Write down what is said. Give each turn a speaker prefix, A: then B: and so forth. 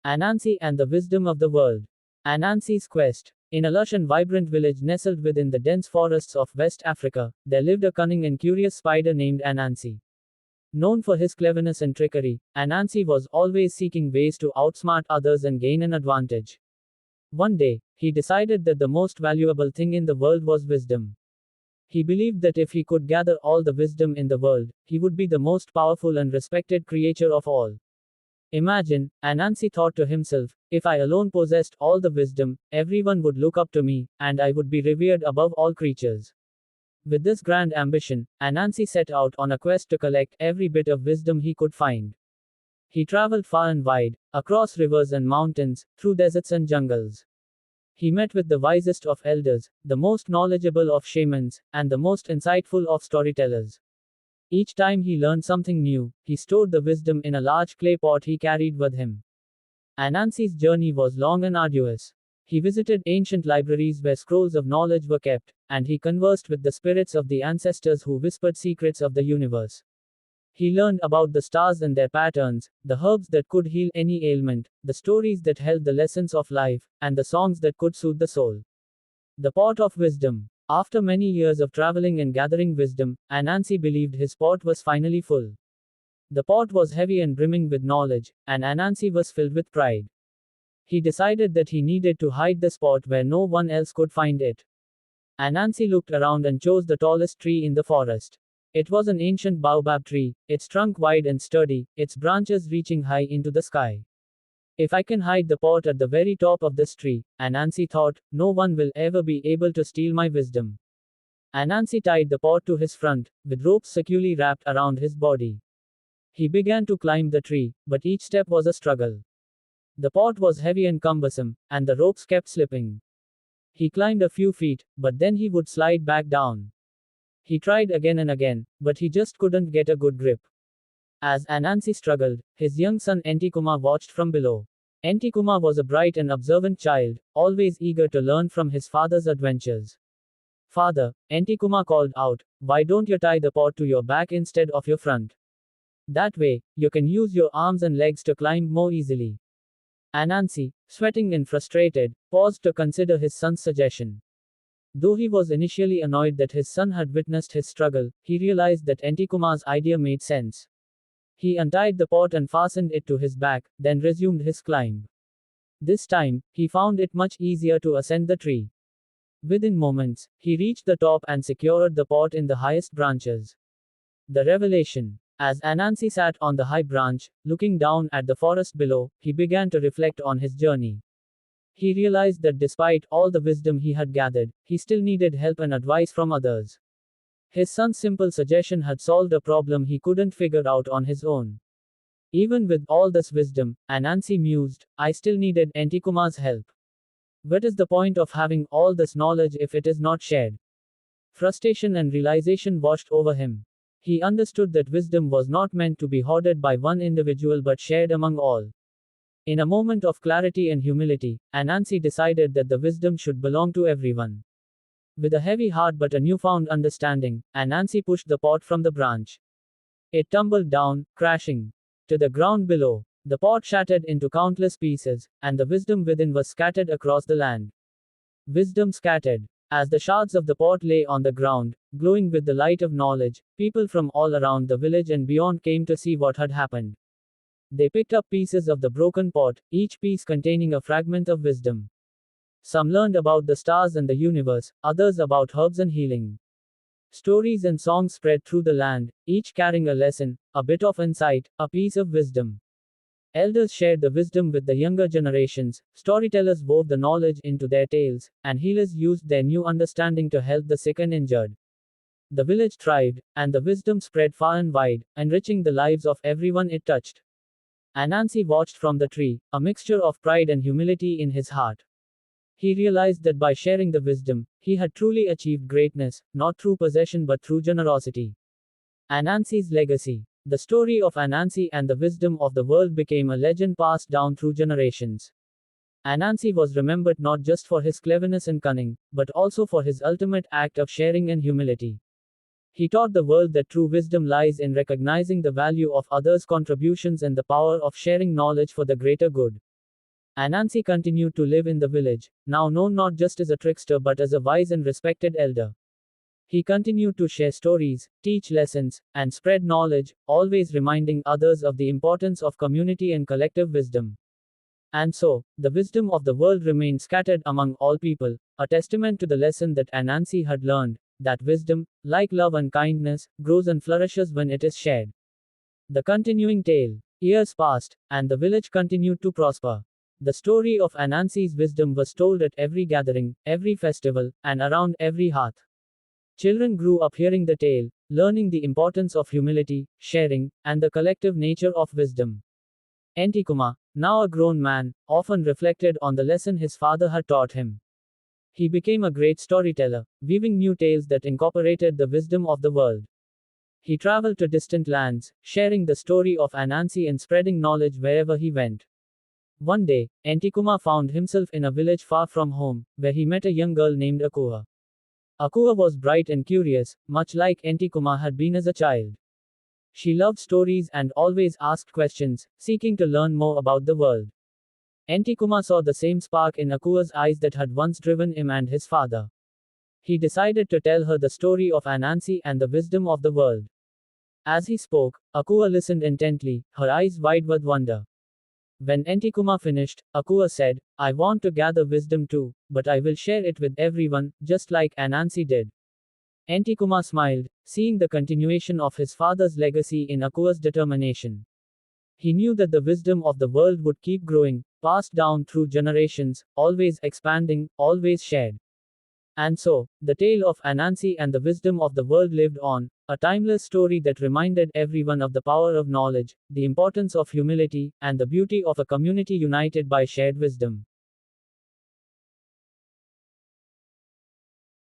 A: Anansi and the wisdom of the world. Anansi's quest. In a lush and vibrant village nestled within the dense forests of West Africa, there lived a cunning and curious spider named Anansi. Known for his cleverness and trickery, Anansi was always seeking ways to outsmart others and gain an advantage. One day, he decided that the most valuable thing in the world was wisdom. He believed that if he could gather all the wisdom in the world, he would be the most powerful and respected creature of all. Imagine, Anansi thought to himself, if I alone possessed all the wisdom, everyone would look up to me, and I would be revered above all creatures. With this grand ambition, Anansi set out on a quest to collect every bit of wisdom he could find. He traveled far and wide, across rivers and mountains, through deserts and jungles. He met with the wisest of elders, the most knowledgeable of shamans, and the most insightful of storytellers. Each time he learned something new, he stored the wisdom in a large clay pot he carried with him. Anansi's journey was long and arduous. He visited ancient libraries where scrolls of knowledge were kept, and he conversed with the spirits of the ancestors who whispered secrets of the universe. He learned about the stars and their patterns, the herbs that could heal any ailment, the stories that held the lessons of life, and the songs that could soothe the soul. The pot of wisdom. After many years of traveling and gathering wisdom, Anansi believed his pot was finally full. The pot was heavy and brimming with knowledge, and Anansi was filled with pride. He decided that he needed to hide the pot where no one else could find it. Anansi looked around and chose the tallest tree in the forest. It was an ancient baobab tree, its trunk wide and sturdy, its branches reaching high into the sky. If I can hide the pot at the very top of this tree, Anansi thought, no one will ever be able to steal my wisdom. Anansi tied the pot to his front, with ropes securely wrapped around his body. He began to climb the tree, but each step was a struggle. The pot was heavy and cumbersome, and the ropes kept slipping. He climbed a few feet, but then he would slide back down. He tried again and again, but he just couldn't get a good grip. As Anansi struggled, his young son Entikuma watched from below. Entikuma was a bright and observant child, always eager to learn from his father's adventures. Father, Entikuma called out, why don't you tie the pot to your back instead of your front? That way, you can use your arms and legs to climb more easily. Anansi, sweating and frustrated, paused to consider his son's suggestion. Though he was initially annoyed that his son had witnessed his struggle, he realized that Entikuma's idea made sense. He untied the pot and fastened it to his back, then resumed his climb. This time, he found it much easier to ascend the tree. Within moments, he reached the top and secured the pot in the highest branches. The revelation. As Anansi sat on the high branch, looking down at the forest below, he began to reflect on his journey. He realized that despite all the wisdom he had gathered, he still needed help and advice from others. His son's simple suggestion had solved a problem he couldn't figure out on his own. Even with all this wisdom, Anansi mused, I still needed Entikuma's help. What is the point of having all this knowledge if it is not shared? Frustration and realization washed over him. He understood that wisdom was not meant to be hoarded by one individual but shared among all. In a moment of clarity and humility, Anansi decided that the wisdom should belong to everyone. With a heavy heart but a newfound understanding, Anansi pushed the pot from the branch. It tumbled down, crashing to the ground below. The pot shattered into countless pieces, and the wisdom within was scattered across the land. Wisdom scattered. As the shards of the pot lay on the ground, glowing with the light of knowledge, people from all around the village and beyond came to see what had happened. They picked up pieces of the broken pot, each piece containing a fragment of wisdom. Some learned about the stars and the universe, others about herbs and healing. Stories and songs spread through the land, each carrying a lesson, a bit of insight, a piece of wisdom. Elders shared the wisdom with the younger generations, storytellers wove the knowledge into their tales, and healers used their new understanding to help the sick and injured. The village thrived, and the wisdom spread far and wide, enriching the lives of everyone it touched. Anansi watched from the tree, a mixture of pride and humility in his heart. He realized that by sharing the wisdom, he had truly achieved greatness, not through possession but through generosity. Anansi's legacy. The story of Anansi and the wisdom of the world became a legend passed down through generations. Anansi was remembered not just for his cleverness and cunning, but also for his ultimate act of sharing and humility. He taught the world that true wisdom lies in recognizing the value of others' contributions and the power of sharing knowledge for the greater good. Anansi continued to live in the village, now known not just as a trickster but as a wise and respected elder. He continued to share stories, teach lessons, and spread knowledge, always reminding others of the importance of community and collective wisdom. And so, the wisdom of the world remained scattered among all people, a testament to the lesson that Anansi had learned, that wisdom, like love and kindness, grows and flourishes when it is shared. The continuing tale. Years passed, and the village continued to prosper. The story of Anansi's wisdom was told at every gathering, every festival, and around every hearth. Children grew up hearing the tale, learning the importance of humility, sharing, and the collective nature of wisdom. Entikuma, now a grown man, often reflected on the lesson his father had taught him. He became a great storyteller, weaving new tales that incorporated the wisdom of the world. He traveled to distant lands, sharing the story of Anansi and spreading knowledge wherever he went. One day, Entikuma found himself in a village far from home, where he met a young girl named Akua. Akua was bright and curious, much like Entikuma had been as a child. She loved stories and always asked questions, seeking to learn more about the world. Entikuma saw the same spark in Akua's eyes that had once driven him and his father. He decided to tell her the story of Anansi and the wisdom of the world. As he spoke, Akua listened intently, her eyes wide with wonder. When Entikuma finished, Akua said, "I want to gather wisdom too, but I will share it with everyone, just like Anansi did." Entikuma smiled, seeing the continuation of his father's legacy in Akua's determination. He knew that the wisdom of the world would keep growing, passed down through generations, always expanding, always shared. And so, the tale of Anansi and the wisdom of the world lived on, a timeless story that reminded everyone of the power of knowledge, the importance of humility, and the beauty of a community united by shared wisdom.